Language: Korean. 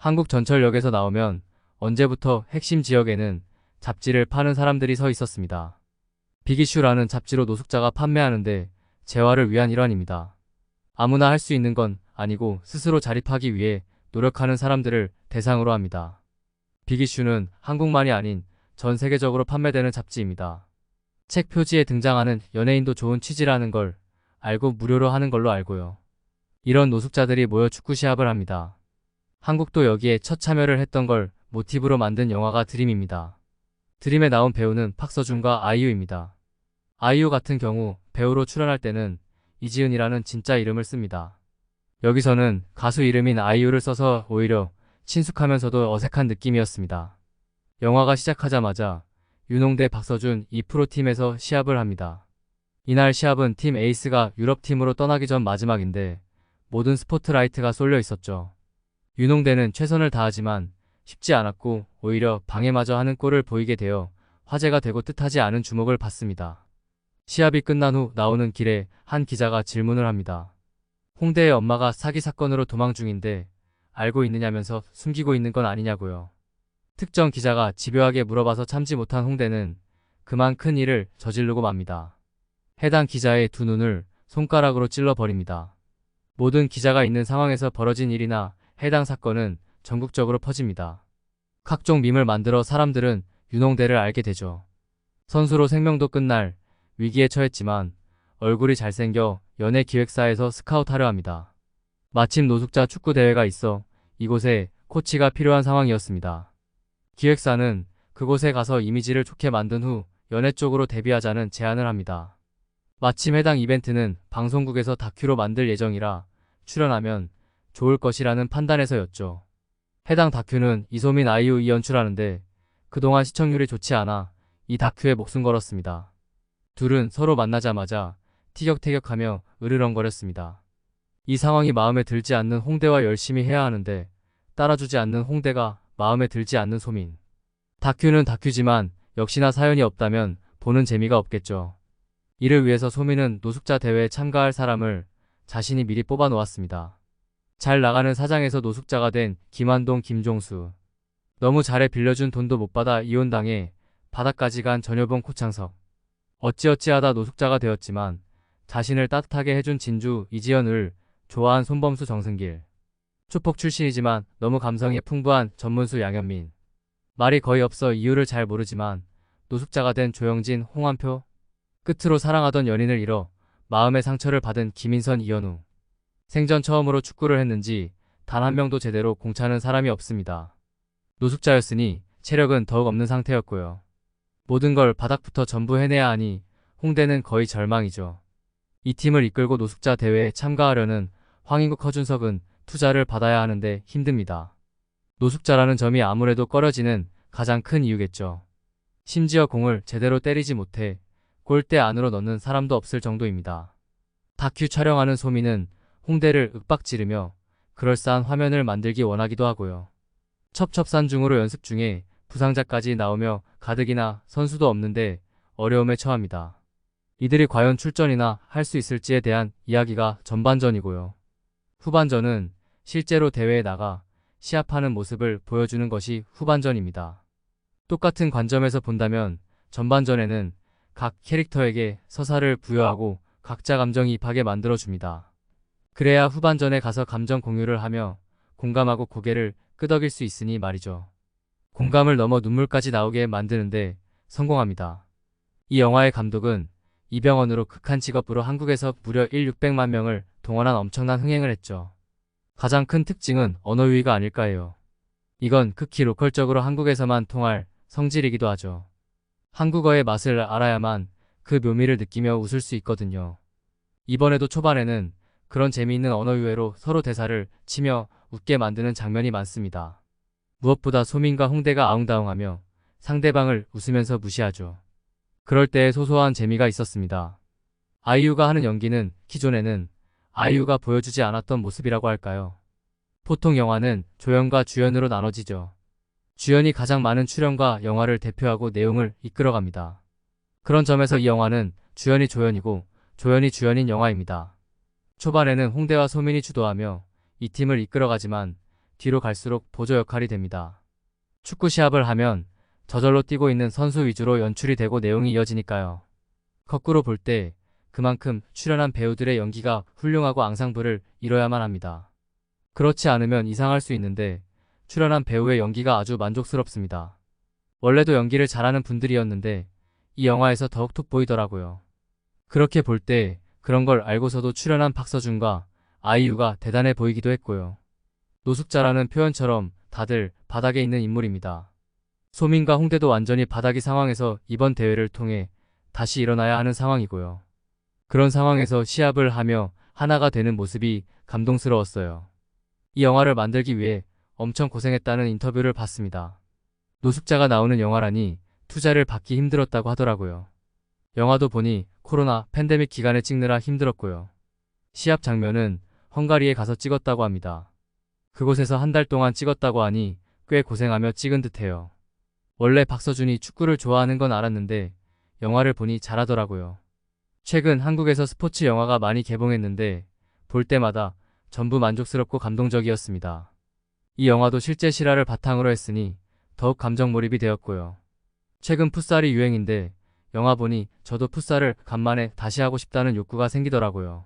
한국전철역에서 나오면 언제부터 핵심 지역에는 잡지를 파는 사람들이 서 있었습니다. 빅이슈라는 잡지로 노숙자가 판매하는데 재활을 위한 일환입니다. 아무나 할 수 있는 건 아니고 스스로 자립하기 위해 노력하는 사람들을 대상으로 합니다. 빅이슈는 한국만이 아닌 전 세계적으로 판매되는 잡지입니다. 책 표지에 등장하는 연예인도 좋은 취지라는 걸 알고 무료로 하는 걸로 알고요. 이런 노숙자들이 모여 축구 시합을 합니다. 한국도 여기에 첫 참여를 했던 걸 모티브로 만든 영화가 드림입니다. 드림에 나온 배우는 박서준과 아이유입니다. 아이유 같은 경우 배우로 출연할 때는 이지은이라는 진짜 이름을 씁니다. 여기서는 가수 이름인 아이유를 써서 오히려 친숙하면서도 어색한 느낌이었습니다. 영화가 시작하자마자 윤홍대 박서준 2프로팀에서 시합을 합니다. 이날 시합은 팀 에이스가 유럽팀으로 떠나기 전 마지막인데 모든 스포트라이트가 쏠려 있었죠. 윤홍대는 최선을 다하지만 쉽지 않았고 오히려 방해마저 하는 꼴을 보이게 되어 화제가 되고 뜻하지 않은 주목을 받습니다. 시합이 끝난 후 나오는 길에 한 기자가 질문을 합니다. 홍대의 엄마가 사기 사건으로 도망 중인데 알고 있느냐면서 숨기고 있는 건 아니냐고요. 특정 기자가 집요하게 물어봐서 참지 못한 홍대는 그만 큰 일을 저지르고 맙니다. 해당 기자의 두 눈을 손가락으로 찔러버립니다. 모든 기자가 있는 상황에서 벌어진 일이나 해당 사건은 전국적으로 퍼집니다. 각종 밈을 만들어 사람들은 윤홍대를 알게 되죠. 선수로 생명도 끝날 위기에 처했지만 얼굴이 잘생겨 연예기획사에서 스카우트하려 합니다. 마침 노숙자 축구대회가 있어 이곳에 코치가 필요한 상황이었습니다. 기획사는 그곳에 가서 이미지를 좋게 만든 후 연예 쪽으로 데뷔하자는 제안을 합니다. 마침 해당 이벤트는 방송국에서 다큐로 만들 예정이라 출연하면 좋을 것이라는 판단에서였죠. 해당 다큐는 이소민 아이유 연출하는데 그동안 시청률이 좋지 않아 이 다큐에 목숨 걸었습니다. 둘은 서로 만나자마자 티격태격하며 으르렁거렸습니다. 이 상황이 마음에 들지 않는 홍대와 열심히 해야 하는데 따라주지 않는 홍대가 마음에 들지 않는 소민. 다큐는 다큐지만 역시나 사연이 없다면 보는 재미가 없겠죠. 이를 위해서 소민은 노숙자 대회에 참가할 사람을 자신이 미리 뽑아 놓았습니다. 잘 나가는 사장에서 노숙자가 된 김한동, 김종수. 너무 잘해 빌려준 돈도 못 받아 이혼당해 바닥까지 간 전효봉, 코창석. 어찌어찌하다 노숙자가 되었지만 자신을 따뜻하게 해준 진주, 이지연을 좋아한 손범수, 정승길. 초폭 출신이지만 너무 감성이 풍부한 전문수, 양현민. 말이 거의 없어 이유를 잘 모르지만 노숙자가 된 조영진, 홍환표. 끝으로 사랑하던 연인을 잃어 마음의 상처를 받은 김인선, 이현우. 생전 처음으로 축구를 했는지 단 한 명도 제대로 공차는 사람이 없습니다. 노숙자였으니 체력은 더욱 없는 상태였고요. 모든 걸 바닥부터 전부 해내야 하니 홍대는 거의 절망이죠. 이 팀을 이끌고 노숙자 대회에 참가하려는 황인국, 허준석은 투자를 받아야 하는데 힘듭니다. 노숙자라는 점이 아무래도 꺼려지는 가장 큰 이유겠죠. 심지어 공을 제대로 때리지 못해 골대 안으로 넣는 사람도 없을 정도입니다. 다큐 촬영하는 소민은 홍대를 윽박지르며 그럴싸한 화면을 만들기 원하기도 하고요. 첩첩산중으로 연습 중에 부상자까지 나오며 가득이나 선수도 없는데 어려움에 처합니다. 이들이 과연 출전이나 할 수 있을지에 대한 이야기가 전반전이고요. 후반전은 실제로 대회에 나가 시합하는 모습을 보여주는 것이 후반전입니다. 똑같은 관점에서 본다면 전반전에는 각 캐릭터에게 서사를 부여하고 각자 감정이입하게 만들어줍니다. 그래야 후반전에 가서 감정 공유를 하며 공감하고 고개를 끄덕일 수 있으니 말이죠. 공감을 넘어 눈물까지 나오게 만드는데 성공합니다. 이 영화의 감독은 이병헌으로 극한 직업으로 한국에서 무려 600만 명을 동원한 엄청난 흥행을 했죠. 가장 큰 특징은 언어 유희가 아닐까 해요. 이건 극히 로컬적으로 한국에서만 통할 성질이기도 하죠. 한국어의 맛을 알아야만 그 묘미를 느끼며 웃을 수 있거든요. 이번에도 초반에는 그런 재미있는 언어 유해로 서로 대사를 치며 웃게 만드는 장면이 많습니다. 무엇보다 소민과 홍대가 아웅다웅하며 상대방을 웃으면서 무시하죠. 그럴 때의 소소한 재미가 있었습니다. 아이유가 하는 연기는 기존에는 아이유가 보여주지 않았던 모습이라고 할까요? 보통 영화는 조연과 주연으로 나눠지죠. 주연이 가장 많은 출연과 영화를 대표하고 내용을 이끌어갑니다. 그런 점에서 이 영화는 주연이 조연이고 조연이 주연인 영화입니다. 초반에는 홍대와 소민이 주도하며 이 팀을 이끌어가지만 뒤로 갈수록 보조 역할이 됩니다. 축구 시합을 하면 저절로 뛰고 있는 선수 위주로 연출이 되고 내용이 이어지니까요. 거꾸로 볼 때 그만큼 출연한 배우들의 연기가 훌륭하고 앙상블을 이뤄야만 합니다. 그렇지 않으면 이상할 수 있는데 출연한 배우의 연기가 아주 만족스럽습니다. 원래도 연기를 잘하는 분들이었는데 이 영화에서 더욱 돋보이더라고요. 그렇게 볼 때 그런 걸 알고서도 출연한 박서준과 아이유가 대단해 보이기도 했고요. 노숙자라는 표현처럼 다들 바닥에 있는 인물입니다. 소민과 홍대도 완전히 바닥이 상황에서 이번 대회를 통해 다시 일어나야 하는 상황이고요. 그런 상황에서 시합을 하며 하나가 되는 모습이 감동스러웠어요. 이 영화를 만들기 위해 엄청 고생했다는 인터뷰를 봤습니다. 노숙자가 나오는 영화라니 투자를 받기 힘들었다고 하더라고요. 영화도 보니 코로나 팬데믹 기간에 찍느라 힘들었고요. 시합 장면은 헝가리에 가서 찍었다고 합니다. 그곳에서 한 달 동안 찍었다고 하니 꽤 고생하며 찍은 듯해요. 원래 박서준이 축구를 좋아하는 건 알았는데 영화를 보니 잘하더라고요. 최근 한국에서 스포츠 영화가 많이 개봉했는데 볼 때마다 전부 만족스럽고 감동적이었습니다. 이 영화도 실제 실화를 바탕으로 했으니 더욱 감정 몰입이 되었고요. 최근 풋살이 유행인데 영화 보니 저도 풋살을 간만에 다시 하고 싶다는 욕구가 생기더라고요.